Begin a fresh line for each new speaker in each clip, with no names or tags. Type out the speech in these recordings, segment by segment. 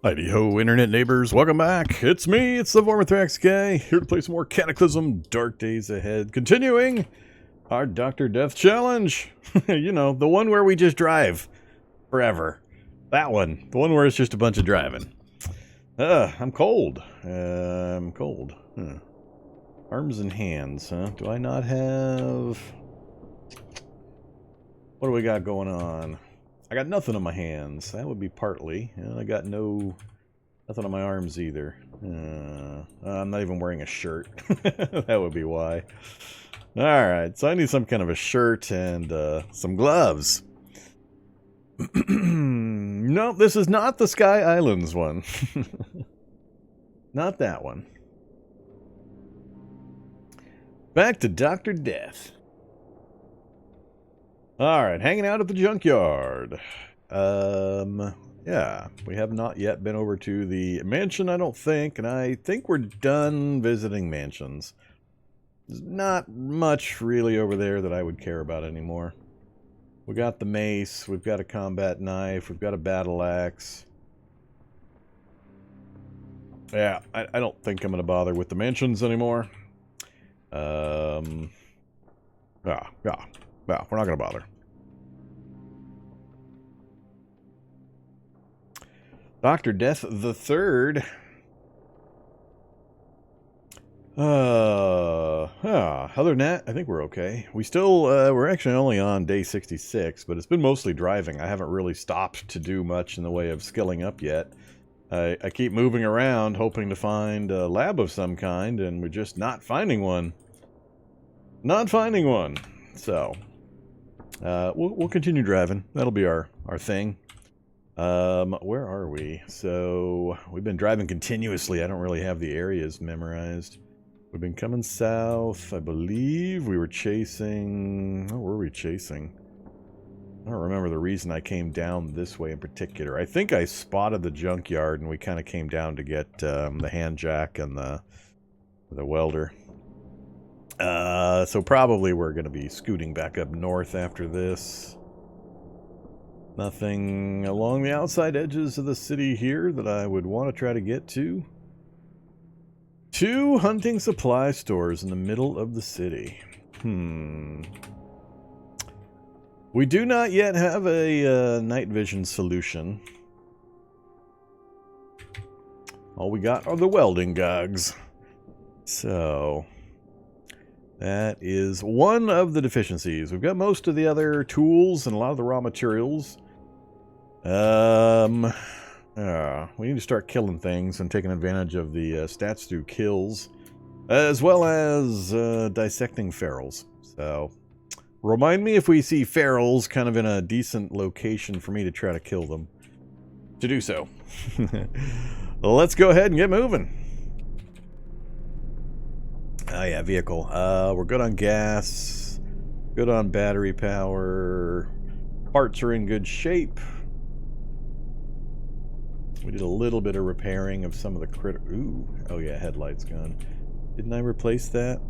Heidi ho, internet neighbors, welcome back. It's me, it's the Vorm guy, here to play some more Cataclysm, Dark Days Ahead. Continuing our Dr. Death Challenge. You know, the one where we just drive forever. That one. The one where it's just a bunch of driving. I'm cold. I'm cold. Arms and hands, huh? Do I not have... What do we got going on? I got nothing on my hands. That would be partly. I got nothing on my arms either. I'm not even wearing a shirt. That would be why. Alright, so I need some kind of a shirt and some gloves. No, this is not the Sky Islands one. Not that one. Back to Dr. Death. Alright, hanging out at the junkyard. Yeah, we have not yet been over to the mansion, I don't think, and I think we're done visiting mansions. There's not much really over there that I would care about anymore. We got the mace, we've got a combat knife, we've got a battle axe. Yeah, I don't think I'm going to bother with the mansions anymore. Yeah, we're not going to bother. Dr. Death the Third. Other than that, I think we're okay. We still, we're actually only on day 66, but it's been mostly driving. I haven't really stopped to do much in the way of skilling up yet. I keep moving around, hoping to find a lab of some kind, and we're just not finding one. Not finding one. So, we'll continue driving. That'll be our thing. Where are we? So, we've been driving continuously. I don't really have the areas memorized. We've been coming south. I believe we were chasing... What were we chasing? I don't remember the reason I came down this way in particular. I think I spotted the junkyard and we kind of came down to get the hand jack and the welder. So probably we're going to be scooting back up north after this. Nothing along the outside edges of the city here that I would want to try to get to. 2 hunting supply stores in the middle of the city. We do not yet have a night vision solution. All we got are the welding gogs. So... that is one of the deficiencies. We've got most of the other tools and a lot of the raw materials. We need to start killing things and taking advantage of the stats through kills, as well as dissecting ferals. So, remind me if we see ferals kind of in a decent location for me to try to kill them. To do so. Let's go ahead and get moving. Oh yeah, vehicle. We're good on gas. Good on battery power. Parts are in good shape. We did a little bit of repairing of some of the critter... Ooh. Oh yeah, headlight's gone. Didn't I replace that?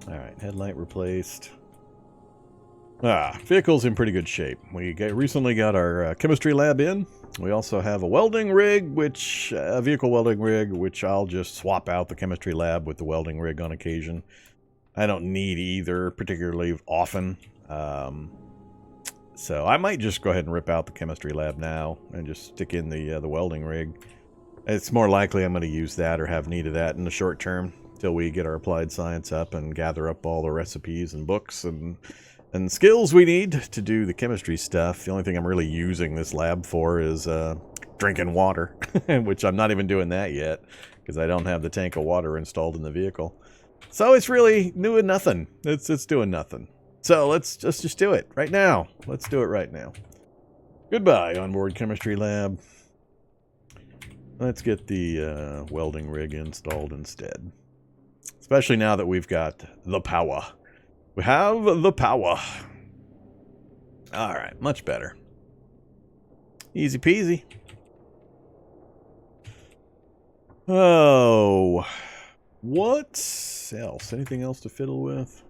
Alright, headlight replaced. Vehicle's in pretty good shape. We recently got our chemistry lab in. We also have a welding rig, a vehicle welding rig, which I'll just swap out the chemistry lab with the welding rig on occasion. I don't need either particularly often. So I might just go ahead and rip out the chemistry lab now and just stick in the welding rig. It's more likely I'm going to use that or have need of that in the short term till we get our applied science up and gather up all the recipes and books and skills we need to do the chemistry stuff. The only thing I'm really using this lab for is drinking water, which I'm not even doing that yet because I don't have the tank of water installed in the vehicle. So it's really doing nothing. It's doing nothing. So let's just do it right now. Let's do it right now. Goodbye, onboard chemistry lab. Let's get the welding rig installed instead. Especially now that we've got the power. We have the power. Alright, much better. Easy peasy. Oh, what else? Anything else to fiddle with?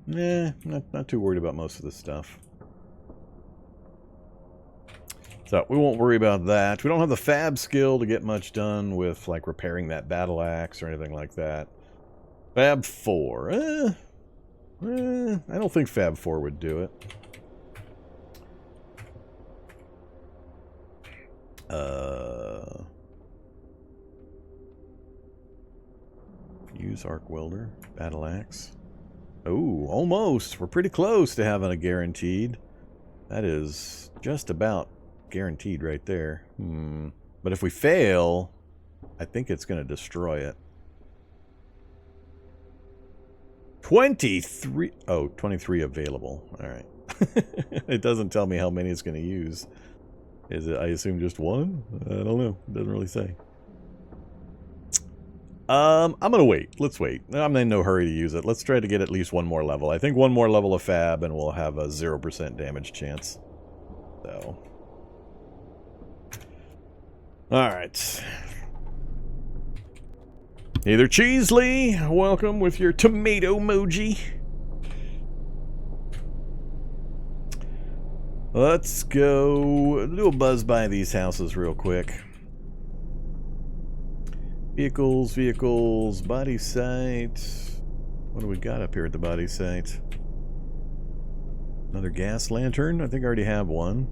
Nah, not too worried about most of this stuff. So we won't worry about that. We don't have the fab skill to get much done with like repairing that battle axe or anything like that. Fab 4. I don't think Fab 4 would do it. Use arc welder, battle axe. Oh, almost. We're pretty close to having a guaranteed. That is just about guaranteed right there. But if we fail, I think it's going to destroy it. 23. Oh, 23 available. All right. It doesn't tell me how many it's going to use. Is it, I assume, just one? I don't know. It doesn't really say. I'm going to wait. Let's wait. I'm in no hurry to use it. Let's try to get at least one more level. I think one more level of fab and we'll have a 0% damage chance. So. Alright. Either Cheesley, welcome with your tomato emoji. Let's go do a buzz by these houses real quick. Vehicles, vehicles, body site. What do we got up here at the body site? Another gas lantern? I think I already have one.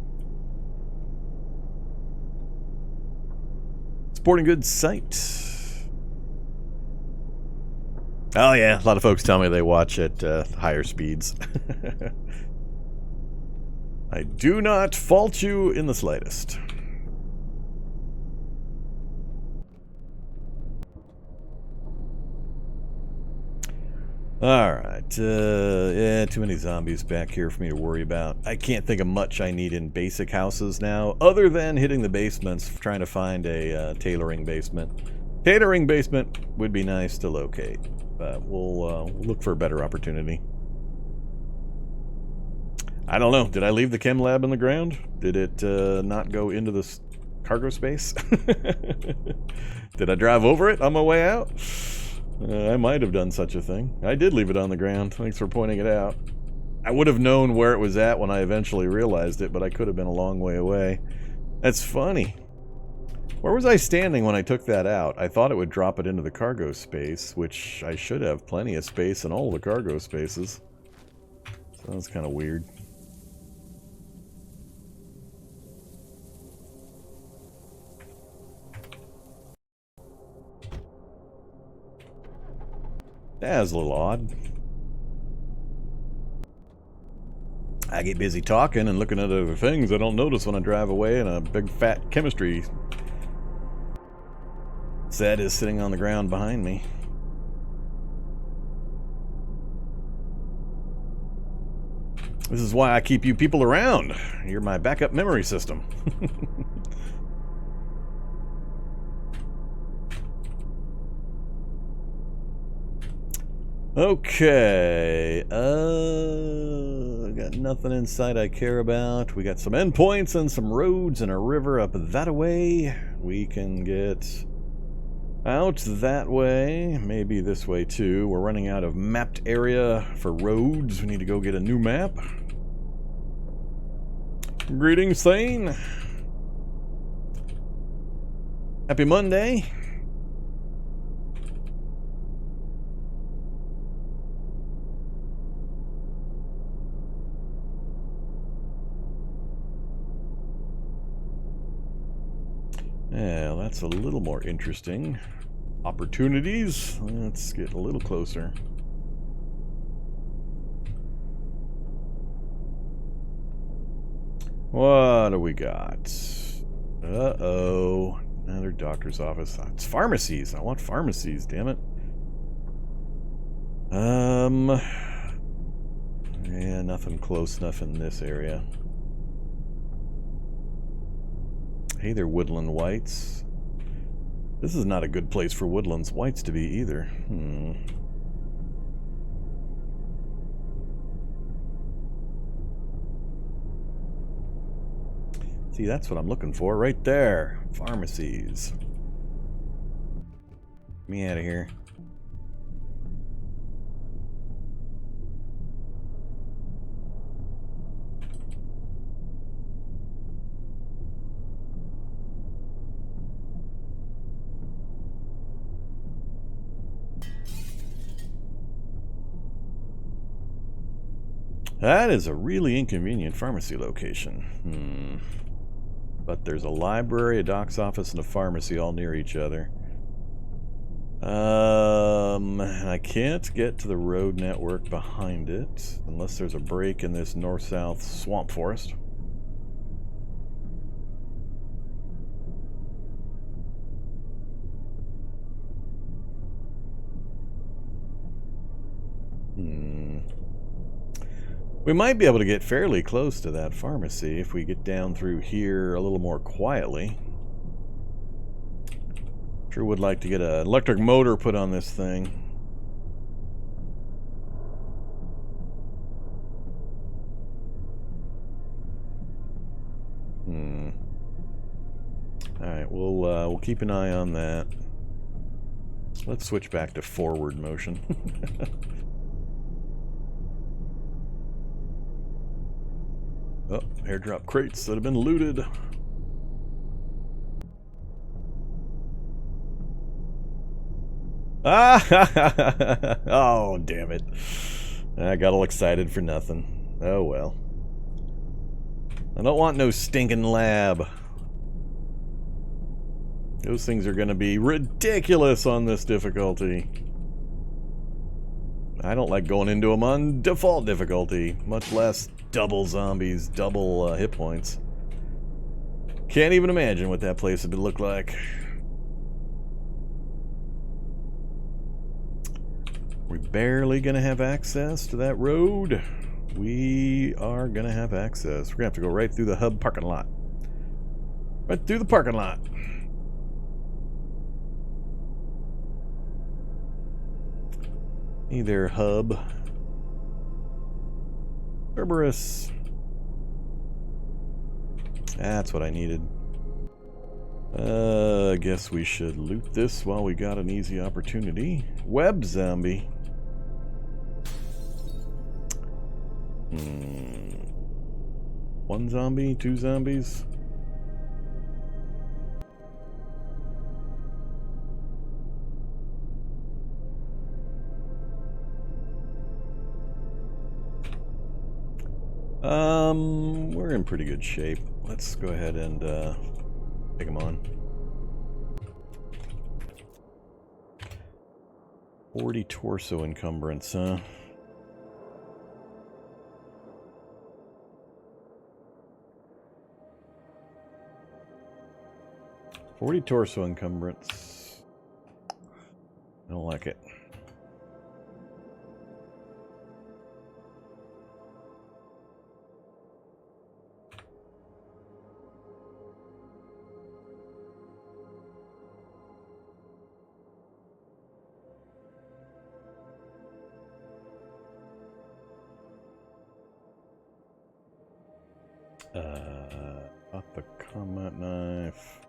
Sporting goods site. Oh yeah, a lot of folks tell me they watch at higher speeds. I do not fault you in the slightest. Alright, yeah, too many zombies back here for me to worry about. I can't think of much I need in basic houses now, other than hitting the basements, trying to find a tailoring basement. Tailoring basement would be nice to locate, but we'll look for a better opportunity. I don't know, did I leave the chem lab in the ground? Did it not go into this cargo space? Did I drive over it on my way out? I might have done such a thing. I did leave it on the ground. Thanks for pointing it out. I would have known where it was at when I eventually realized it, but I could have been a long way away. That's funny. Where was I standing when I took that out? I thought it would drop it into the cargo space, which I should have plenty of space in all the cargo spaces. So that's kind of weird. That's a little odd. I get busy talking and looking at other things I don't notice when I drive away, and a big fat chemistry set is sitting on the ground behind me. This is why I keep you people around. You're my backup memory system. Okay, got nothing in sight I care about. We got some endpoints and some roads and a river up that way. We can get out that way, maybe this way too. We're running out of mapped area for roads. We need to go get a new map. Greetings, Thane. Happy Monday. Yeah, that's a little more interesting. Opportunities. Let's get a little closer. What do we got? Uh-oh. Another doctor's office. It's pharmacies. I want pharmacies, damn it. Yeah, nothing close enough in this area. Hey there, woodland whites. This is not a good place for woodlands whites to be either. See, that's what I'm looking for right there. Pharmacies. Get me out of here. That is a really inconvenient pharmacy location. But there's a library, a doc's office, and a pharmacy all near each other. I can't get to the road network behind it unless there's a break in this north-south swamp forest. We might be able to get fairly close to that pharmacy if we get down through here a little more quietly. Sure would like to get an electric motor put on this thing. Alright, we'll keep an eye on that. Let's switch back to forward motion. Oh, airdrop crates that have been looted. Ah! Oh, damn it. I got all excited for nothing. Oh, well. I don't want no stinking lab. Those things are going to be ridiculous on this difficulty. I don't like going into them on default difficulty, much less double zombies, double hit points. Can't even imagine what that place would look like. We're barely gonna have access to that road. We are gonna have access. We're gonna have to go right through the hub parking lot. Right through the parking lot. Hey there, hub. Cerberus. That's what I needed. I guess we should loot this while we got an easy opportunity. Web zombie. One zombie? Two zombies? We're in pretty good shape. Let's go ahead and take them on. 40 torso encumbrance, huh? $40 torso encumbrance. I don't like it. Got the combat knife.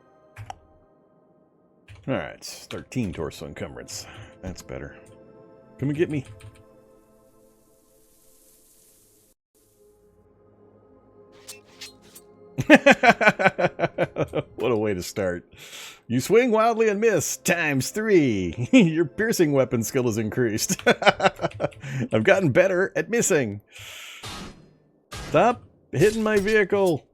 Alright, 13 torso encumbrance. That's better. Come and get me. What a way to start. You swing wildly and miss, ×3. Your piercing weapon skill is increased. I've gotten better at missing. Stop hitting my vehicle.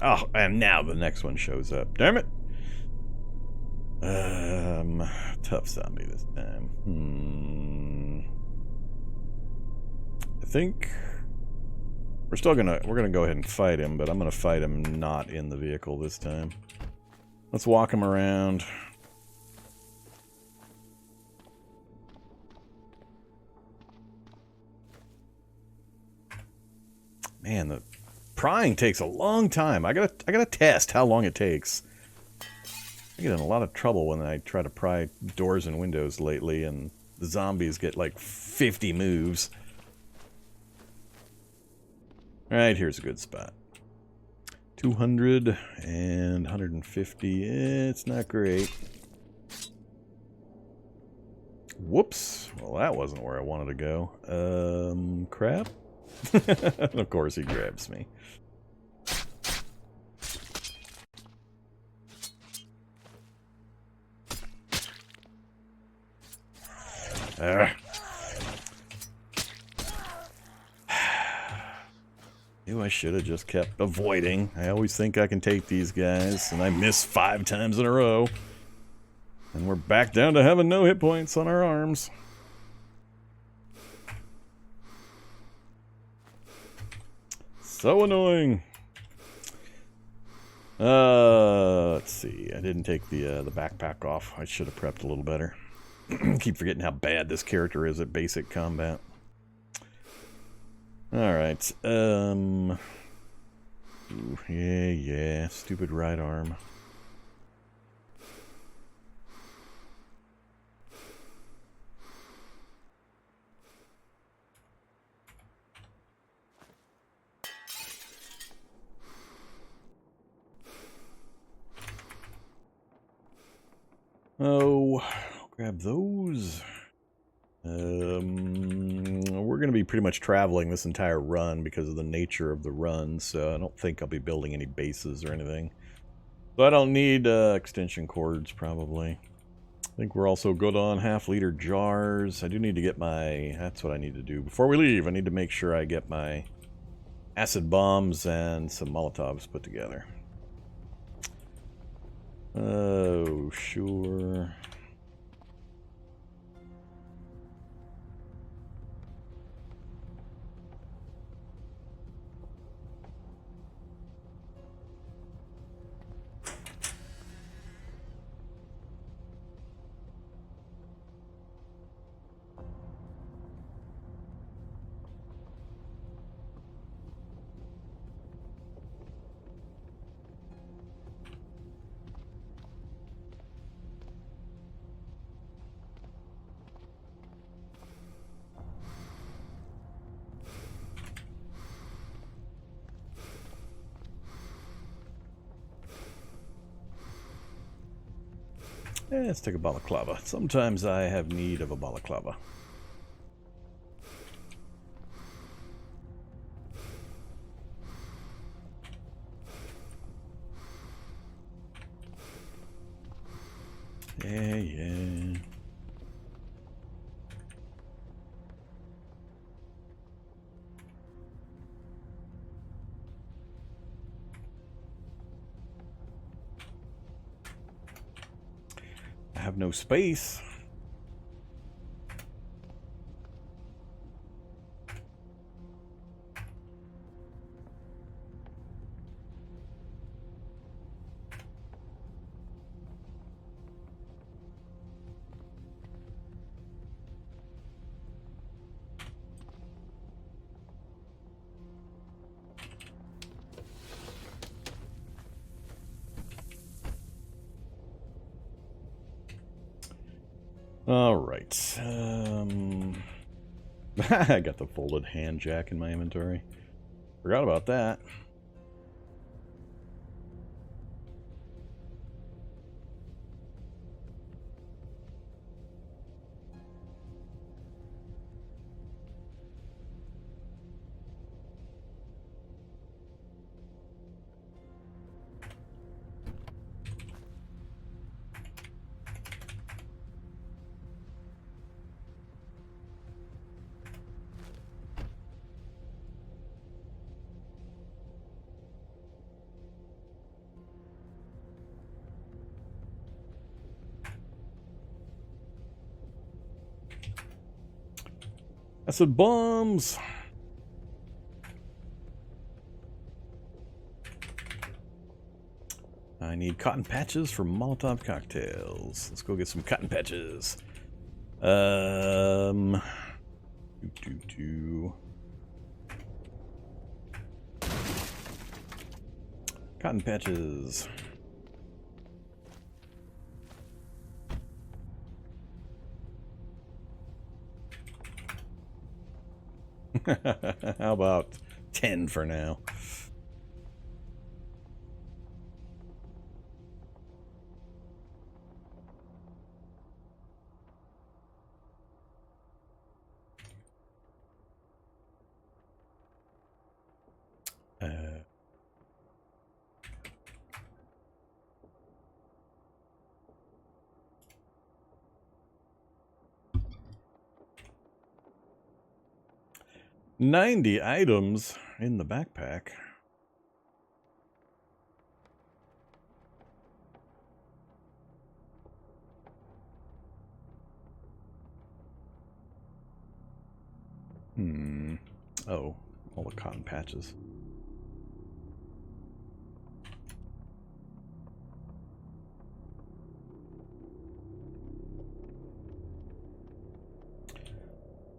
Oh, and now the next one shows up. Damn it. Tough zombie this time. think we're gonna go ahead and fight him, but I'm gonna fight him not in the vehicle this time. Let's walk him around. Man, the prying takes a long time. I gotta test how long it takes. I get in a lot of trouble when I try to pry doors and windows lately, and the zombies get like 50 moves. Alright, here's a good spot. 200 and 150. It's not great. Whoops. Well, that wasn't where I wanted to go. Crap. Of course he grabs me. Knew I should have just kept avoiding. I always think I can take these guys, and I miss 5 times in a row. And we're back down to having no hit points on our arms. So annoying. Let's see. I didn't take the backpack off. I should have prepped a little better. Keep forgetting how bad this character is at basic combat. Alright, ooh, yeah, stupid right arm. Oh, I'll grab those. We're going to be pretty much traveling this entire run because of the nature of the run, so I don't think I'll be building any bases or anything. So I don't need extension cords, probably. I think we're also good on half-liter jars. I do need to get my... That's what I need to do. Before we leave, I need to make sure I get my acid bombs and some Molotovs put together. Oh, sure... Let's take a balaclava. Sometimes I have need of a balaclava. Yeah. I have no space. All right. I got the folded hand jack in my inventory. Forgot about that. Acid bombs. I need cotton patches for Molotov cocktails. Let's go get some cotton patches. Cotton patches. How about 10 for now? $90 items in the backpack. Oh, all the cotton patches.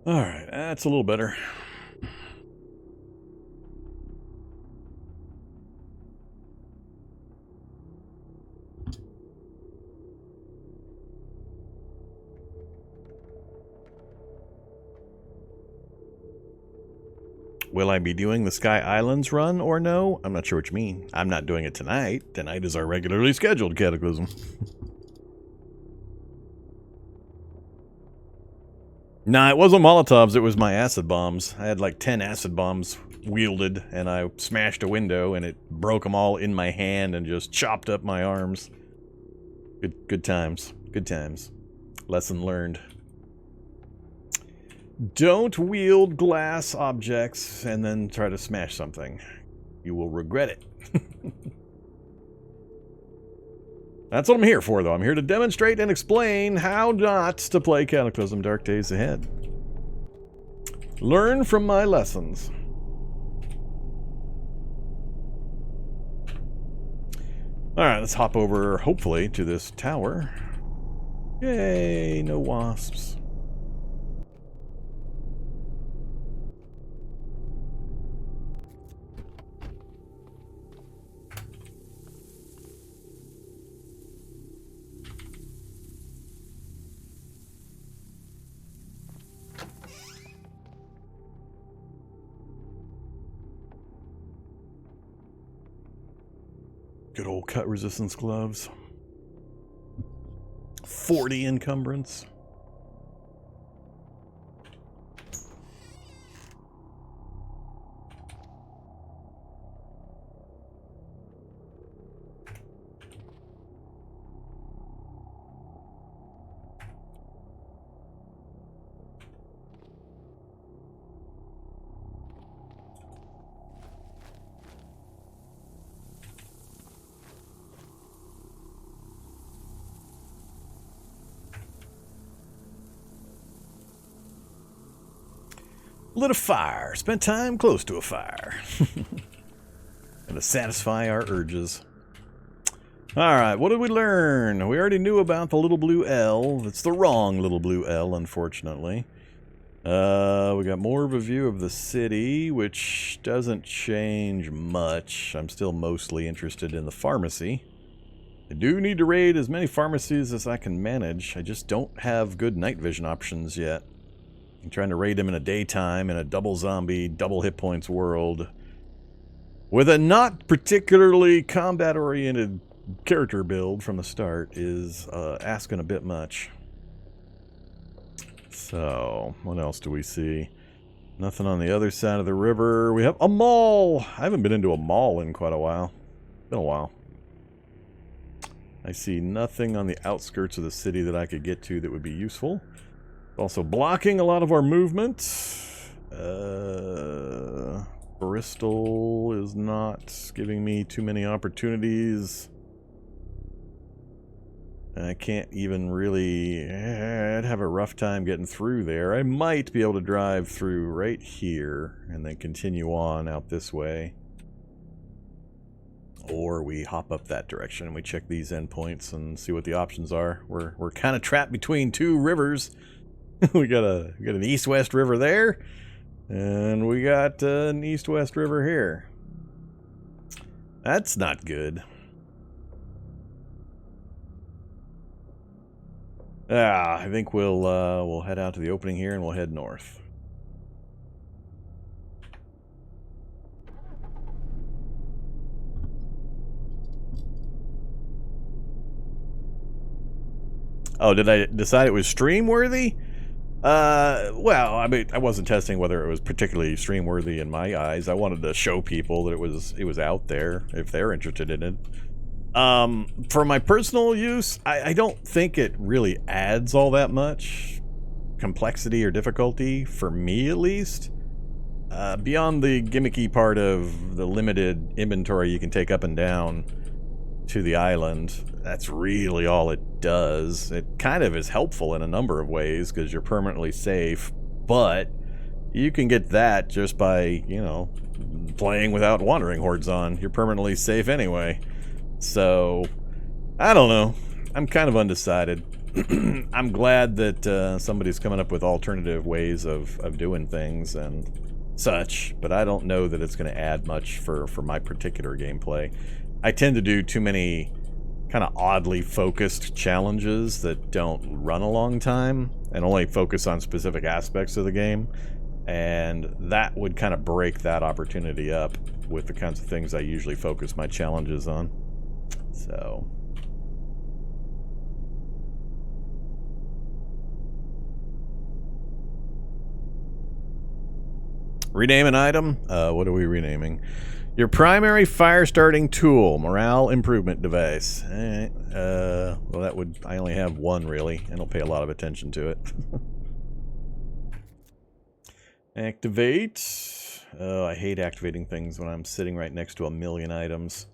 All right, that's a little better. Will I be doing the Sky Islands run or no? I'm not sure what you mean. I'm not doing it tonight. Tonight is our regularly scheduled Cataclysm. Nah, it wasn't Molotovs, it was my acid bombs. I had like 10 acid bombs wielded, and I smashed a window, and it broke them all in my hand and just chopped up my arms. Good times. Good times. Lesson learned. Don't wield glass objects and then try to smash something. You will regret it. That's what I'm here for, though. I'm here to demonstrate and explain how not to play Cataclysm Dark Days Ahead. Learn from my lessons. Alright, let's hop over, hopefully, to this tower. Yay, no wasps. Good old cut resistance gloves. 40 encumbrance. Lit a fire. Spent time close to a fire. And to satisfy our urges. Alright, what did we learn? We already knew about the little blue L. It's the wrong little blue L, unfortunately. We got more of a view of the city, which doesn't change much. I'm still mostly interested in the pharmacy. I do need to raid as many pharmacies as I can manage. I just don't have good night vision options yet. I'm trying to raid him in a daytime in a double zombie, double hit points world with a not particularly combat-oriented character build from the start is asking a bit much. So, what else do we see? Nothing on the other side of the river. We have a mall! I haven't been into a mall in quite a while. Been a while. I see nothing on the outskirts of the city that I could get to that would be useful. Also blocking a lot of our movement. Bristol is not giving me too many opportunities. I can't even really... I'd have a rough time getting through there. I might be able to drive through right here and then continue on out this way. or we hop up that direction and we check these endpoints and see what the options are. We're kind of trapped between two rivers. we got an east-west river there, and we got an east-west river here. That's not good. I think we'll head out to the opening here and we'll head north. Oh, did I decide it was stream worthy? Well, I mean, I wasn't testing whether it was particularly stream worthy in my eyes. I wanted to show people that it was out there if they're interested in it. For my personal use, I don't think it really adds all that much complexity or difficulty, for me at least. Beyond the gimmicky part of the limited inventory you can take up and down to the island, that's really all it does. It kind of is helpful in a number of ways because you're permanently safe, but you can get that just by, you know, playing without wandering hordes on. You're permanently safe anyway. So, I don't know. I'm kind of undecided. I'm glad that somebody's coming up with alternative ways of doing things and such, but I don't know that it's going to add much for my particular gameplay. I tend to do too many kind of oddly focused challenges that don't run a long time and only focus on specific aspects of the game, and that would kind of break that opportunity up with the kinds of things I usually focus my challenges on. So... rename an item? What are we renaming? Your primary fire starting tool, morale improvement device. Alright, well that would, I only have one really, and I'll pay a lot of attention to it. Activate. Oh, I hate activating things when I'm sitting right next to a million items.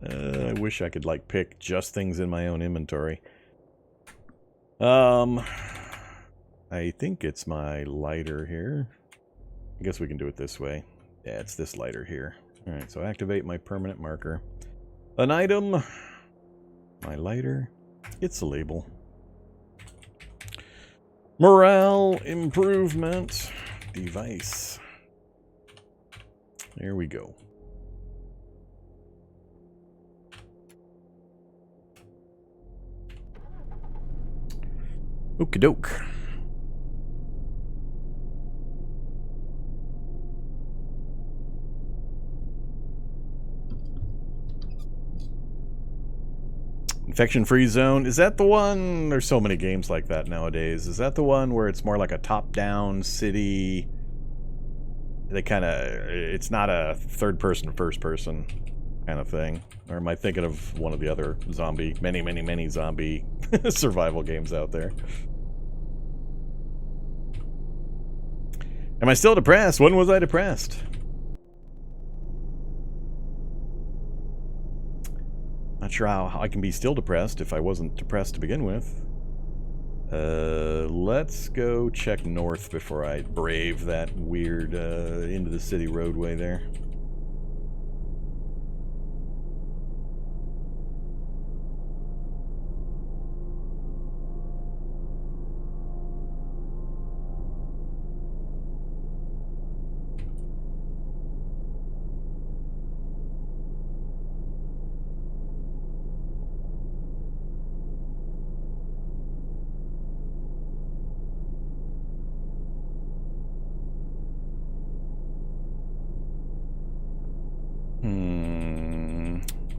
I wish I could like pick just things in my own inventory. I think it's my lighter here. I guess we can do it this way. Yeah, it's this lighter here. Alright, so activate my permanent marker. An item. My lighter. It's a label. Morale improvement device. There we go. Okie doke. Infection-free zone. Is that the one? There's so many games like that nowadays. Is that the one where it's more like a top-down city? They kind of... it's not a third-person, first-person kind of thing. Or am I thinking of one of the other zombie... many zombie survival games out there? Am I still depressed? When was I depressed? Not sure how I can be still depressed if I wasn't depressed to begin with. Let's go check north before I brave that weird into the city roadway there.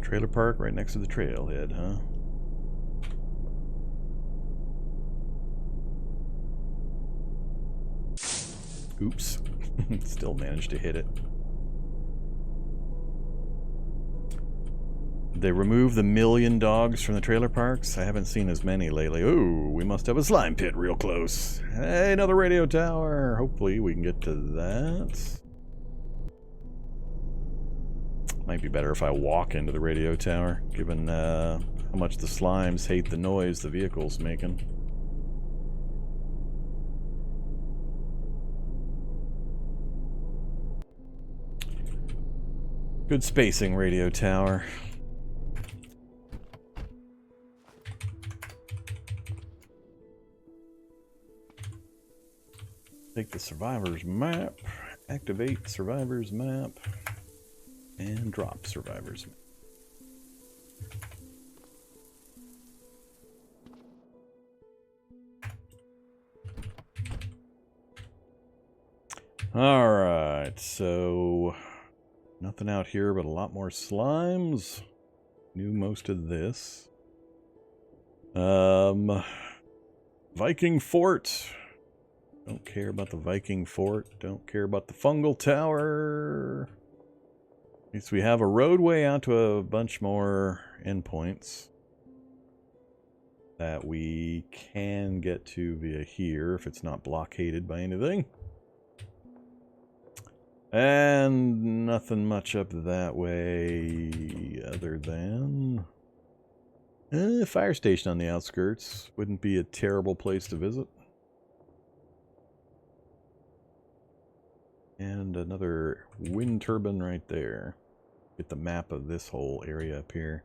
Trailer park right next to the trailhead, huh? Oops. Still managed to hit it. Did they remove the 1,000,000 dogs from the trailer parks? I haven't seen as many lately. Ooh, we must have a slime pit real close. Hey, another radio tower. Hopefully we can get to that. Might be better if I walk into the radio tower, given how much the slimes hate the noise the vehicle's making. Good spacing, radio tower. Take the survivor's map, activate survivor's map, and drop survivor's map. Alright, so nothing out here but a lot more slimes. Knew most of this. Viking Fort. Don't care about the Viking Fort. Don't care about the fungal tower. At least we have a roadway out to a bunch more endpoints that we can get to via here if it's not blockaded by anything. And nothing much up that way other than fire station on the outskirts. Wouldn't be a terrible place to visit. And another wind turbine right there. Get the map of this whole area up here.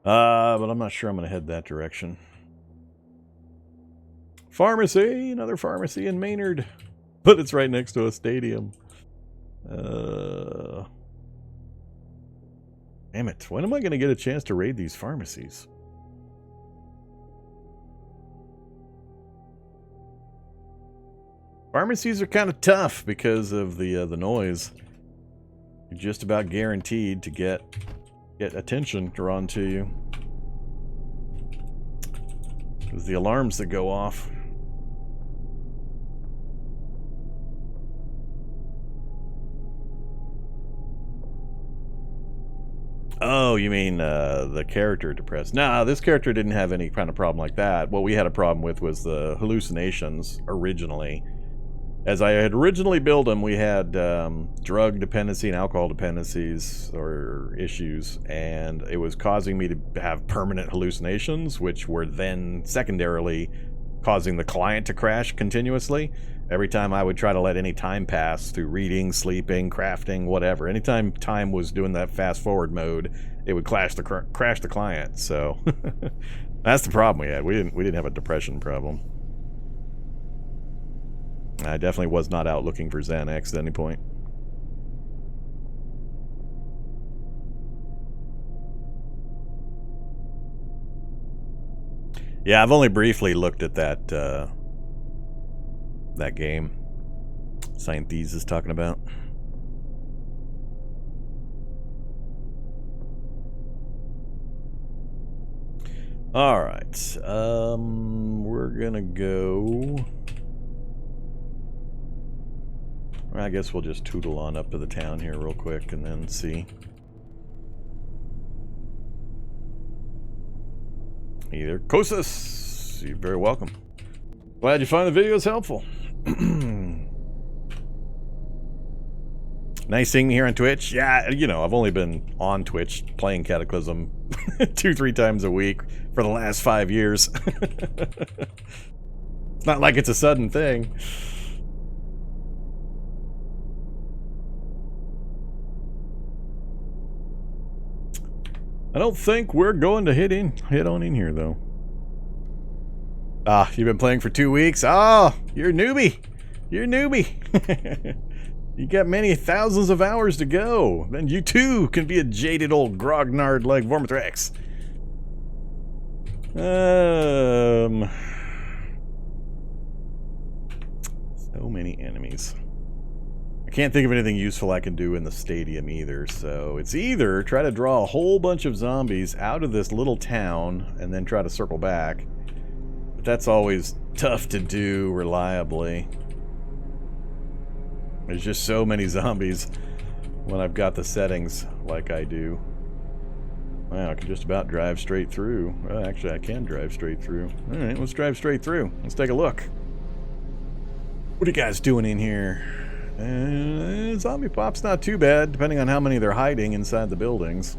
But I'm not sure I'm going to head that direction. Pharmacy! Another pharmacy in Maynard. But it's right next to a stadium. Damn it. When am I going to get a chance to raid these pharmacies? Pharmacies are kind of tough because of the noise. You're just about guaranteed to get attention drawn to you. Because the alarms that go off. Oh, you mean the character depressed? Nah, this character didn't have any kind of problem like that. What we had a problem with was the hallucinations originally. As I had originally built him, we had drug dependency and alcohol dependencies or issues, and it was causing me to have permanent hallucinations, which were then secondarily causing the client to crash continuously. Every time I would try to let any time pass through reading, sleeping, crafting, whatever. Anytime time was doing that fast forward mode, it would crash the client. So that's the problem we had. We didn't have a depression problem. I definitely was not out looking for Xanax at any point. Yeah, I've only briefly looked at that that game Scienthes is talking about. All right, we're gonna go. I guess we'll just tootle on up to the town here real quick and then see. Either Kosas, you're very welcome. Glad you find the videos helpful. Nice seeing me here on Twitch. Yeah, you know, I've only been on Twitch playing Cataclysm 2-3 times a week for the last 5 years. It's not like it's a sudden thing. I don't think we're going to hit on in here, though. Ah, you've been playing for 2 weeks? Oh, you're a newbie. You're a newbie. You got many thousands of hours to go. Then you, too, can be a jaded old grognard like Vormithrax. So many enemies. I can't think of anything useful I can do in the stadium either, so it's either try to draw a whole bunch of zombies out of this little town and then try to circle back. But that's always tough to do reliably. There's just so many zombies when I've got the settings like I do. Wow, I can just about drive straight through. Well, actually, I can drive straight through. Alright, let's drive straight through. Let's take a look. What are you guys doing in here? Zombie pop's not too bad, depending on how many they're hiding inside the buildings.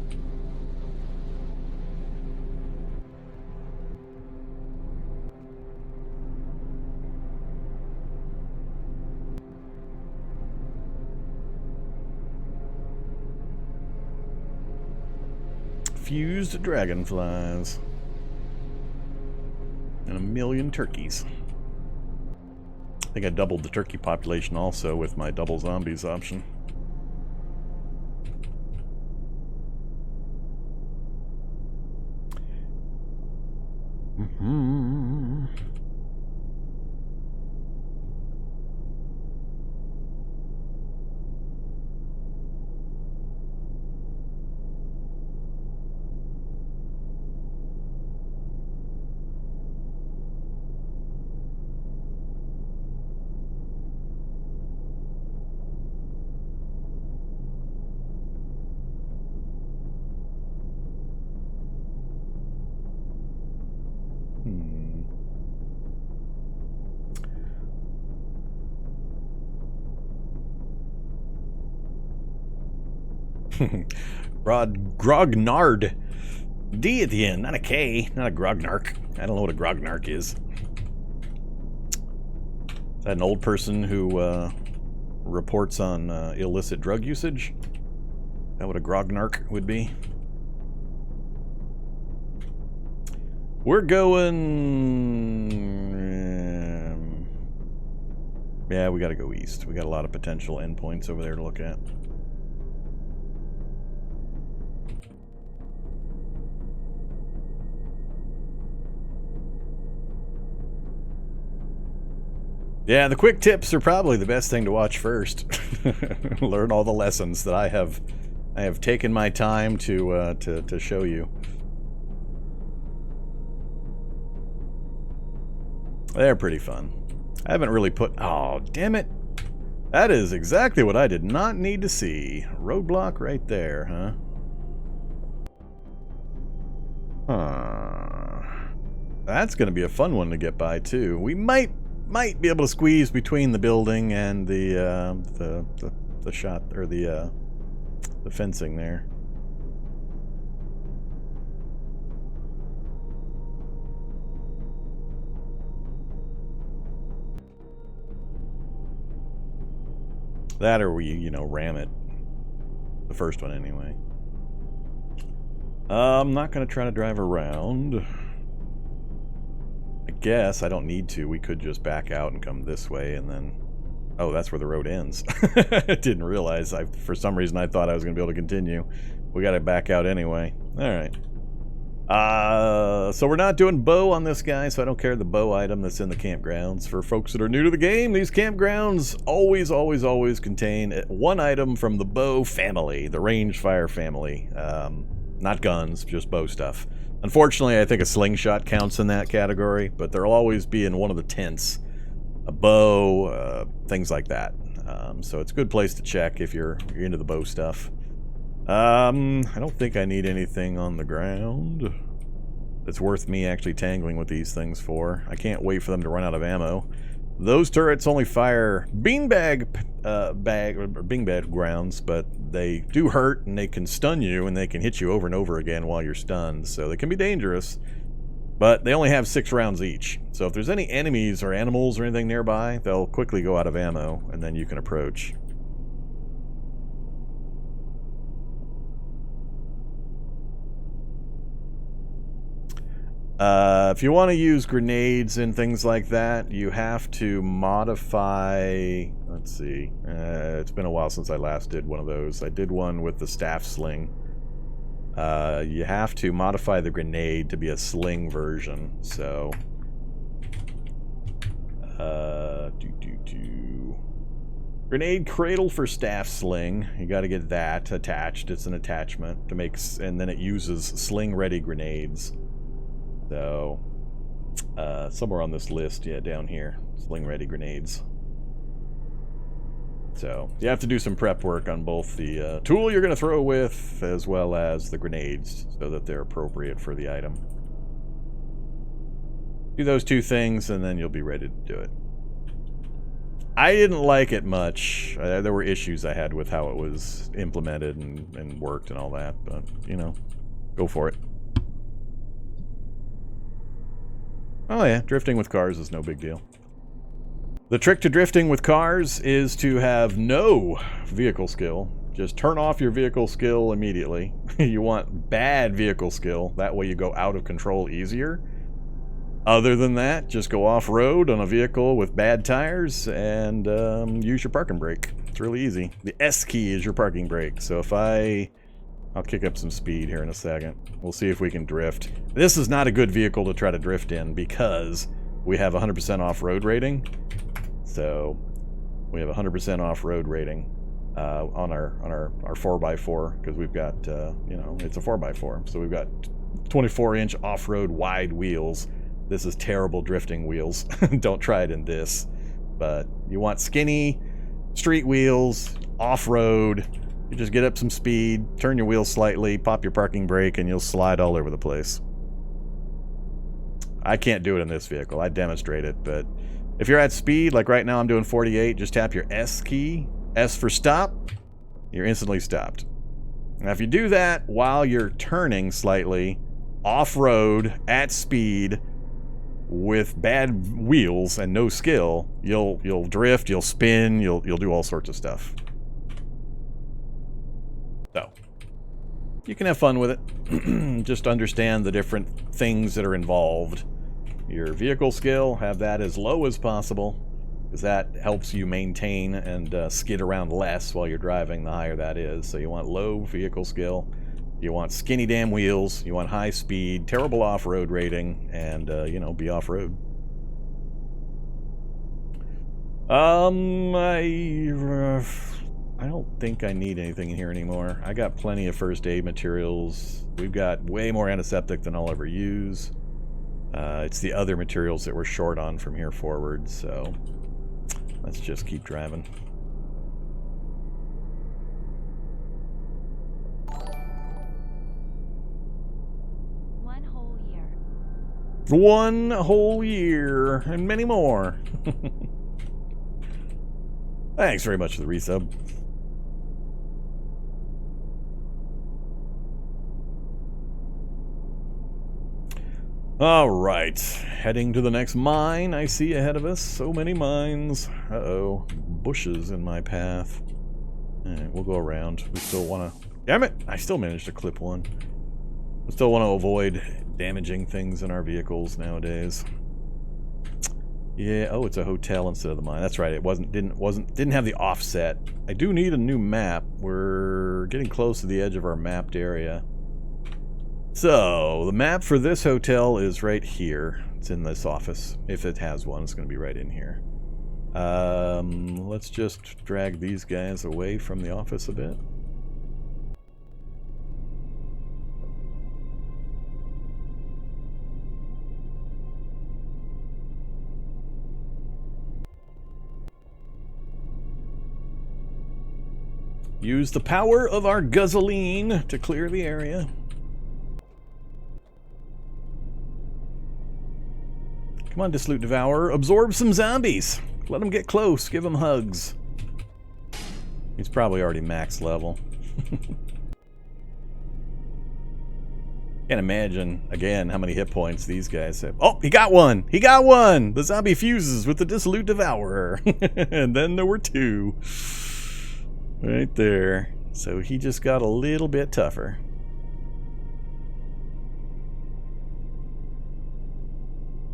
confused dragonflies. And a million turkeys. I think I doubled the turkey population also with my double zombies option. Grognard. D at the end, not a K, not a grognark. I don't know what a grognark is. Is that an old person who reports on illicit drug usage? Is that what a grognark would be? We're going... yeah, we gotta go east. We got a lot of potential endpoints over there to look at. Yeah, the quick tips are probably the best thing to watch first. Learn all the lessons that I have taken my time to show you. They're pretty fun. I haven't really put... oh, damn it. That is exactly what I did not need to see. Roadblock right there, huh? That's going to be a fun one to get by, too. We might be able to squeeze between the building and the shot, or the fencing there. That, or we, you know, ram it. The first one, anyway. I'm not going to try to drive around. I guess I don't need to. We could just back out and come this way and then... oh, that's where the road ends. I didn't realize. For some reason, I thought I was going to be able to continue. We got to back out anyway. Alright. So we're not doing bow on this guy, so I don't care the bow item that's in the campgrounds. For folks that are new to the game, these campgrounds always contain one item from the bow family, the ranged fire family. Not guns, just bow stuff. Unfortunately, I think a slingshot counts in that category, but there'll always be in one of the tents. A bow, things like that. So it's a good place to check if you're into the bow stuff. I don't think I need anything on the ground that's worth me actually tangling with these things for. I can't wait for them to run out of ammo. Those turrets only fire beanbag rounds, but they do hurt and they can stun you and they can hit you over and over again while you're stunned, so they can be dangerous. But they only have 6 rounds each, so if there's any enemies or animals or anything nearby, they'll quickly go out of ammo and then you can approach. If you want to use grenades and things like that, you have to modify... let's see. It's been a while since I last did one of those. I did one with the staff sling. You have to modify the grenade to be a sling version. So... grenade cradle for staff sling. You got to get that attached. It's an attachment to make... and then it uses sling-ready grenades. So, somewhere on this list, yeah, down here, sling-ready grenades. So, you have to do some prep work on both the tool you're going to throw with, as well as the grenades, so that they're appropriate for the item. Do those 2 things, and then you'll be ready to do it. I didn't like it much. There were issues I had with how it was implemented and worked and all that, but, you know, go for it. Oh yeah, drifting with cars is no big deal. The trick to drifting with cars is to have no vehicle skill. just turn off your vehicle skill immediately. You want bad vehicle skill. That way you go out of control easier. Other than that, just go off-road on a vehicle with bad tires and use your parking brake. It's really easy. The S key is your parking brake. So if I'll kick up some speed here in a second. We'll see if we can drift. This is not a good vehicle to try to drift in because we have 100% off-road rating. So we have 100% off-road rating on our 4x4 because we've got, you know, it's a 4x4. So we've got 24-inch off-road wide wheels. This is terrible drifting wheels. Don't try it in this. But you want skinny street wheels, off-road. You just get up some speed, turn your wheels slightly, pop your parking brake, and you'll slide all over the place. I can't do it in this vehicle. I demonstrate it, but if you're at speed, like right now I'm doing 48, just tap your S key, S for stop, you're instantly stopped. Now if you do that while you're turning slightly, off-road, at speed, with bad wheels and no skill, you'll drift, you'll spin, you'll do all sorts of stuff. So, you can have fun with it. Just understand the different things that are involved. Your vehicle skill, have that as low as possible, because that helps you maintain and skid around less while you're driving, the higher that is. So you want low vehicle skill, you want skinny damn wheels, you want high speed, terrible off-road rating, and, you know, be off-road. I don't think I need anything in here anymore. I got plenty of first aid materials. We've got way more antiseptic than I'll ever use. It's the other materials that we're short on from here forward, so let's just keep driving.
One whole year.
One whole year, and many more. Thanks very much for the resub. Alright, heading to the next mine I see ahead of us. So many mines. Uh-oh, bushes in my path. Alright, we'll go around. We still want to... Damn it! I still managed to clip one. We still want to avoid damaging things in our vehicles nowadays. Yeah, oh, it's a hotel instead of the mine. That's right, it didn't have the offset. I do need a new map. We're getting close to the edge of our mapped area. So, the map for this hotel is right here. It's in this office. If it has one, it's going to be right in here. Let's just drag these guys away from the office a bit. Use the power of our gasoline to clear the area. Come on, Dissolute Devourer. Absorb some zombies. Let them get close. Give them hugs. He's probably already max level. Can't imagine, again, how many hit points these guys have. Oh, he got one! He got one! The zombie fuses with the Dissolute Devourer. And then there were two. Right there. So he just got a little bit tougher.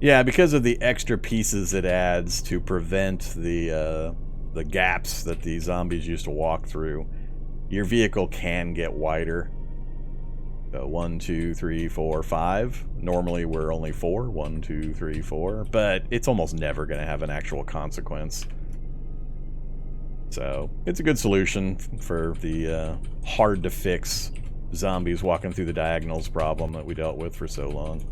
Yeah, because of the extra pieces it adds to prevent the gaps that the zombies used to walk through, your vehicle can get wider. So 1, 2, 3, 4, 5. Normally we're only 4. 1, 2, 3, 4. But it's almost never going to have an actual consequence. So it's a good solution for the hard to fix zombies walking through the diagonals problem that we dealt with for so long.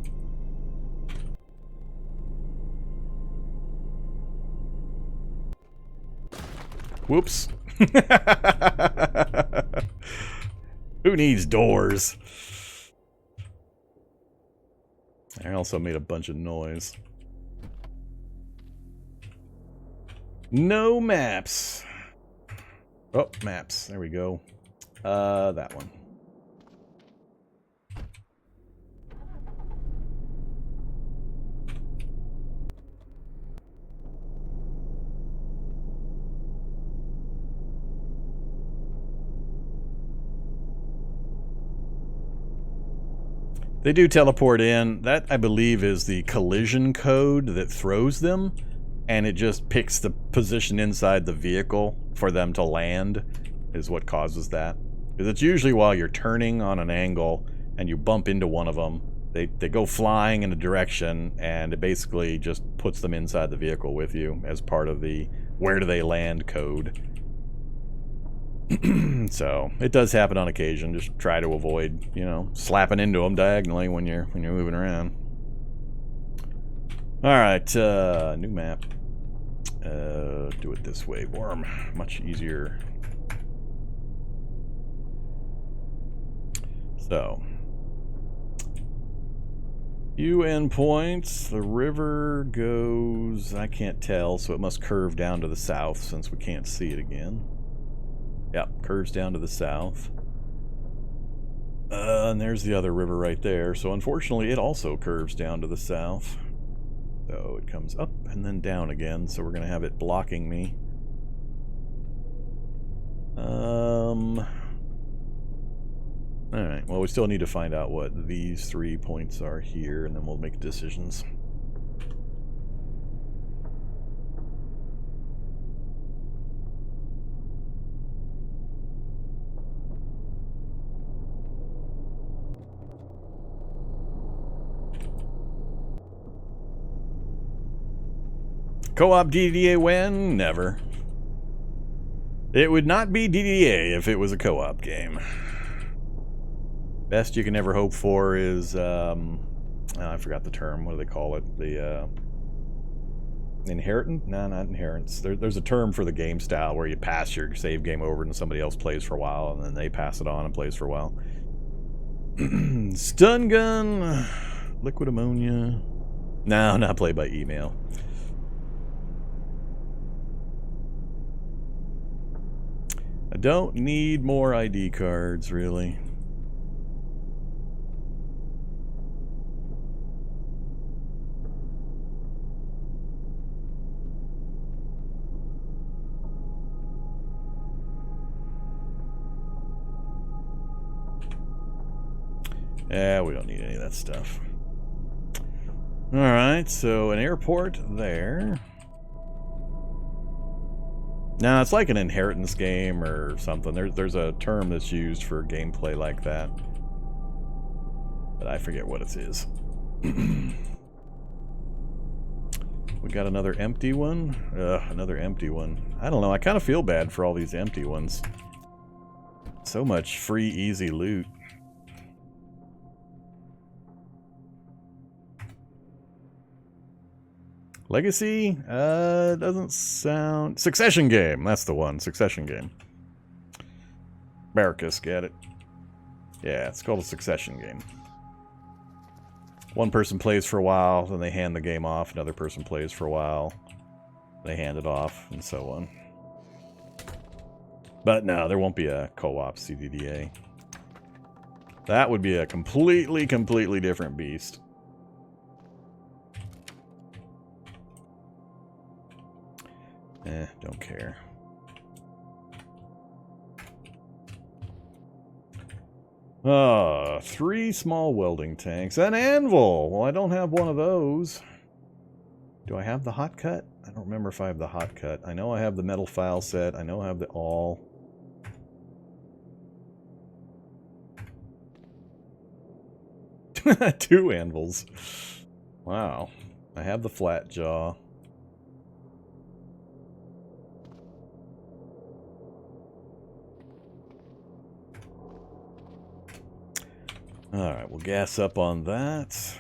Whoops. Who needs doors? I also made a bunch of noise. No maps. Oh, maps. There we go. That one. They do teleport in. That, I believe, is the collision code that throws them, and it just picks the position inside the vehicle for them to land, is what causes that. Because it's usually while you're turning on an angle and you bump into one of them, they go flying in a direction, and it basically just puts them inside the vehicle with you as part of the where do they land code. So it does happen on occasion. Just try to avoid, you know, slapping into them diagonally when you're moving around. All right, new map. Do it this way, Vorm. Much easier. So, few endpoints. The river goes, I can't tell, so it must curve down to the south since we can't see it again. Yep, curves down to the south. And there's the other river right there. So unfortunately, it also curves down to the south. So it comes up and then down again. So we're going to have it blocking me. Alright, well, we still need to find out what these 3 points are here, and then we'll make decisions. Co-op DDA win? Never. It would not be DDA if it was a co-op game. Best you can ever hope for is, I forgot the term. What do they call it? The, inheritance? No, not inheritance. There's a term for the game style where you pass your save game over and somebody else plays for a while, and then they pass it on and plays for a while. Stun gun, liquid ammonia. No, not played by email. I don't need more ID cards, really. Yeah, we don't need any of that stuff. Alright, so an airport there. Now, it's like an inheritance game or something. There's a term that's used for gameplay like that. But I forget what it is. We got another empty one? Ugh, another empty one. I don't know, I kind of feel bad for all these empty ones. So much free, easy loot. Legacy? Doesn't sound... Succession game, that's the one. Succession game. Barracus, get it? Yeah, it's called a succession game. One person plays for a while, then they hand the game off. Another person plays for a while. They hand it off, and so on. But no, there won't be a co-op CDDA. That would be a completely different beast. Don't care. Ah, 3 small welding tanks. An anvil! Well, I don't have one of those. Do I have the hot cut? I don't remember if I have the hot cut. I know I have the metal file set. I know I have the all. 2 anvils. Wow. I have the flat jaw. Alright, we'll gas up on that.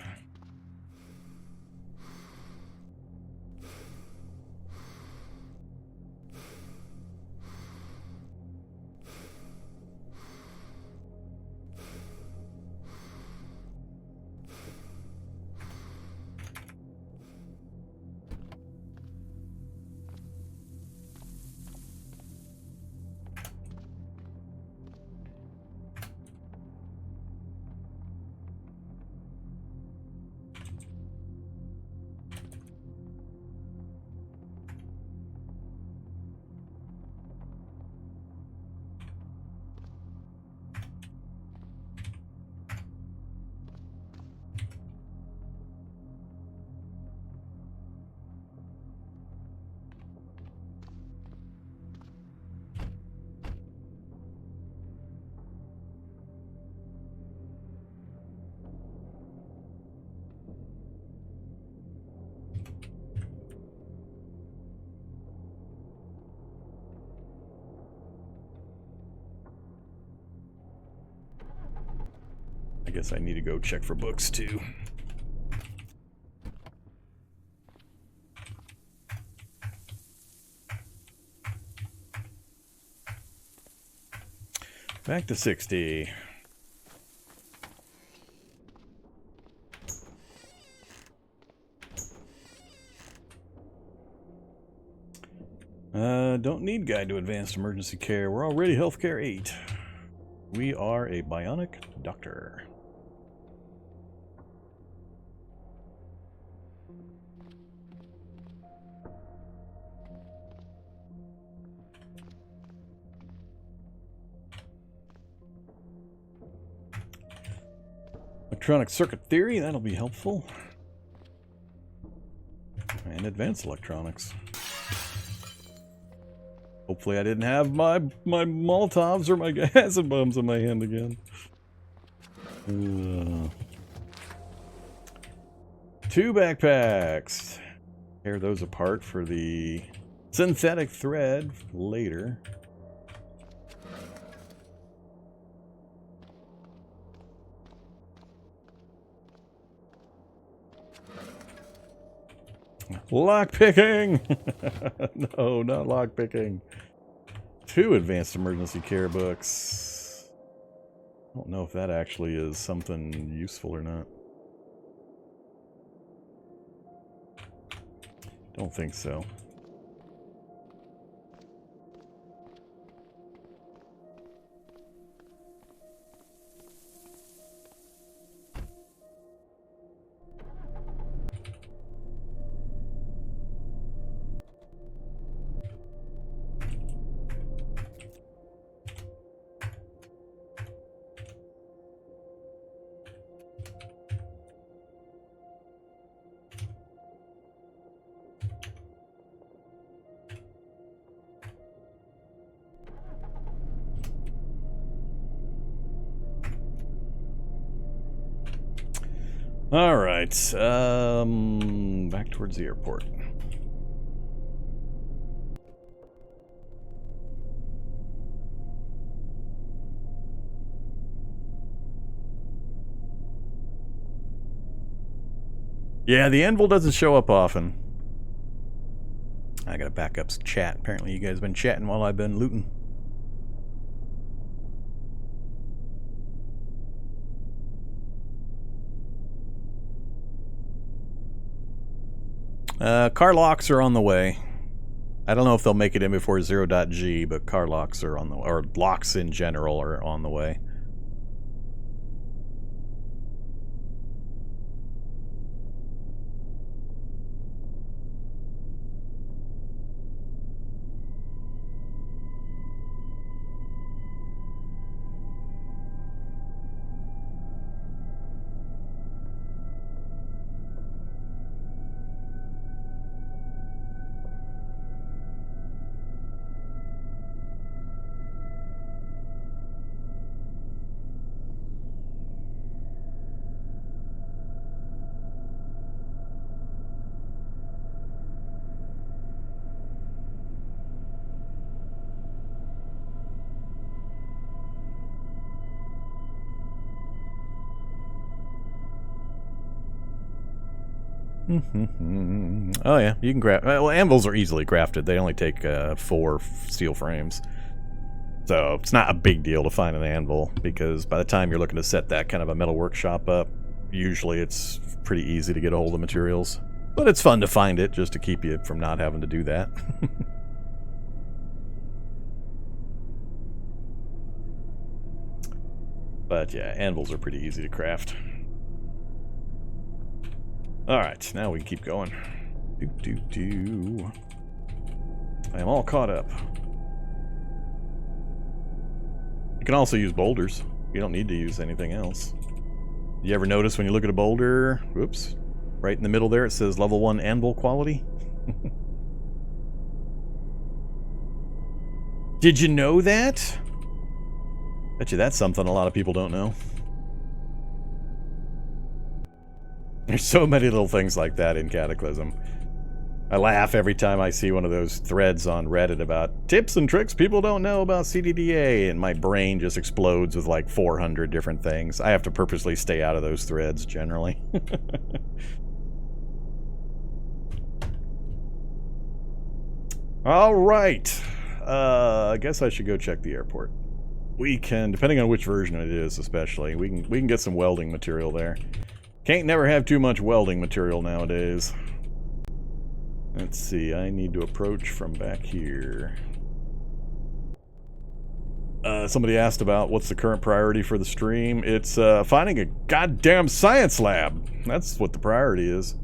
I guess I need to go check for books too. Back to 60. Don't need guide to advanced emergency care. We're already healthcare 8. We are a bionic doctor. Electronic circuit theory, that'll be helpful. And advanced electronics. Hopefully I didn't have my Molotovs or my acid bombs in my hand again. 2 backpacks. Tear those apart for the synthetic thread later. Lock picking! No, not lock picking. 2 advanced emergency care books. I don't know if that actually is something useful or not. Don't think so. All right, back towards the airport. Yeah, the anvil doesn't show up often. I gotta back up chat. Apparently you guys have been chatting while I've been looting. Car locks are on the way. I don't know if they'll make it in before 0.g, but car locks are on the way, or locks in general are on the way. Oh yeah, you can craft. Well, anvils are easily crafted. They only take 4 steel frames, so it's not a big deal to find an anvil. Because by the time you're looking to set that kind of a metal workshop up, usually it's pretty easy to get a hold of materials. But it's fun to find it, just to keep you from not having to do that. But yeah, anvils are pretty easy to craft. Alright, now we can keep going. I am all caught up. You can also use boulders. You don't need to use anything else. You ever notice when you look at a boulder, whoops, right in the middle there it says level 1 anvil quality? Did you know that? Bet you that's something a lot of people don't know. There's so many little things like that in Cataclysm. I laugh every time I see one of those threads on Reddit about tips and tricks people don't know about CDDA, and my brain just explodes with like 400 different things. I have to purposely stay out of those threads generally. All right. I guess I should go check the airport. We can, depending on which version it is especially, we can get some welding material there. Can't never have too much welding material nowadays. Let's see, I need to approach from back here. Somebody asked about what's the current priority for the stream. It's finding a goddamn science lab. That's what the priority is.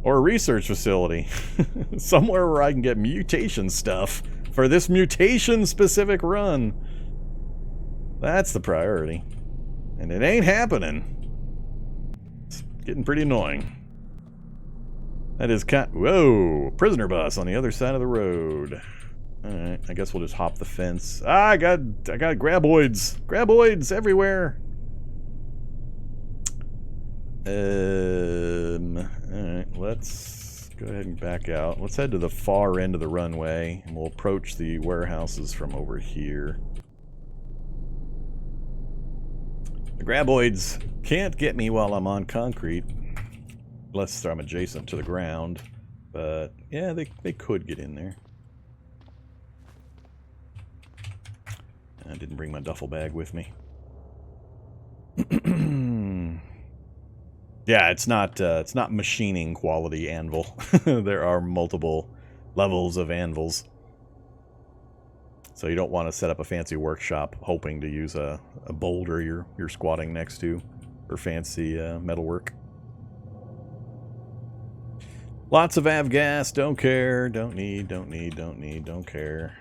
Or a research facility. Somewhere where I can get mutation stuff for this mutation-specific run. That's the priority. And it ain't happening. It's getting pretty annoying. That is whoa! Prisoner bus on the other side of the road. Alright, I guess we'll just hop the fence. Ah, I got graboids! Graboids everywhere! Alright, let's go ahead and back out. Let's head to the far end of the runway, and we'll approach the warehouses from over here. The graboids can't get me while I'm on concrete. Unless I'm adjacent to the ground. But, yeah, they could get in there. I didn't bring my duffel bag with me. Yeah, it's not machining quality anvil. There are multiple levels of anvils. So you don't want to set up a fancy workshop hoping to use a boulder you're squatting next to for fancy metalwork. Lots of avgas, don't care, don't need, don't care.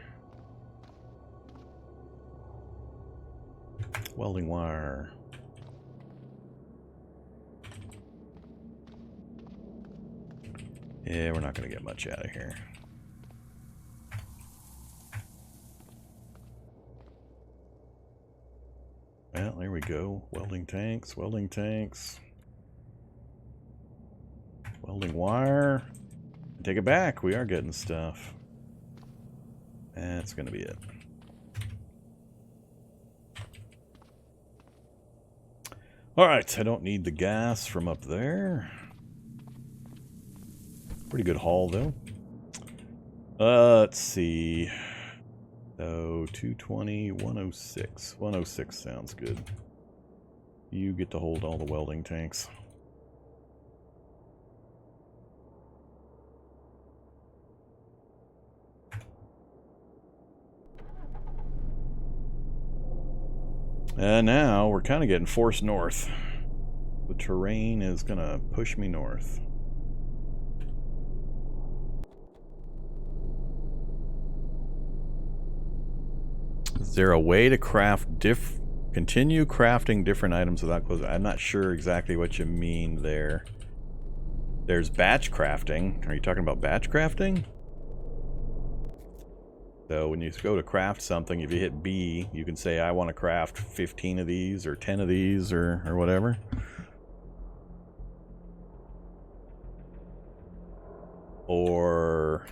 Welding wire. Yeah, we're not going to get much out of here. Well, there we go. Welding tanks, welding tanks. Welding wire. Take it back. We are getting stuff. That's going to be it. Alright, I don't need the gas from up there. Pretty good haul, though. Let's see. So, 220, 106. 106 sounds good. You get to hold all the welding tanks. And now we're kind of getting forced north. The terrain is going to push me north. Is there a way to craft continue crafting different items without closing? I'm not sure exactly what you mean there. There's batch crafting. Are you talking about batch crafting? So when you go to craft something, if you hit B, you can say, I want to craft 15 of these or 10 of these or whatever. Or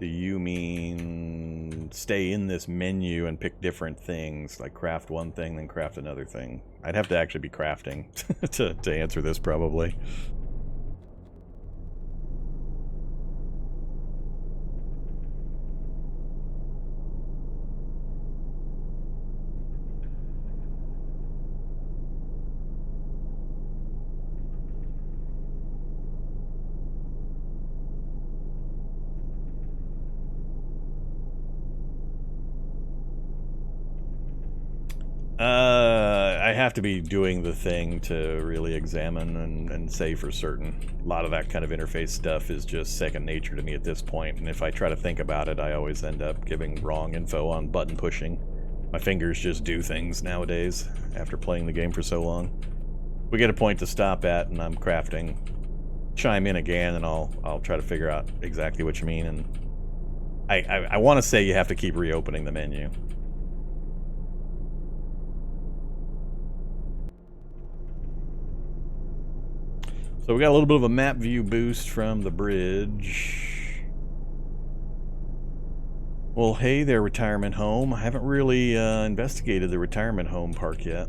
do you mean stay in this menu and pick different things, like craft one thing, then craft another thing? I'd have to actually be crafting to answer this probably. I have to be doing the thing to really examine and say for certain. A lot of that kind of interface stuff is just second nature to me at this point, and if I try to think about it, I always end up giving wrong info on button pushing. My fingers just do things nowadays after playing the game for so long. We get a point to stop at, and I'm crafting. Chime in again, and I'll try to figure out exactly what you mean. And I want to say you have to keep reopening the menu. So we got a little bit of a map view boost from the bridge. Well, hey there, retirement home. I haven't really investigated the retirement home park yet.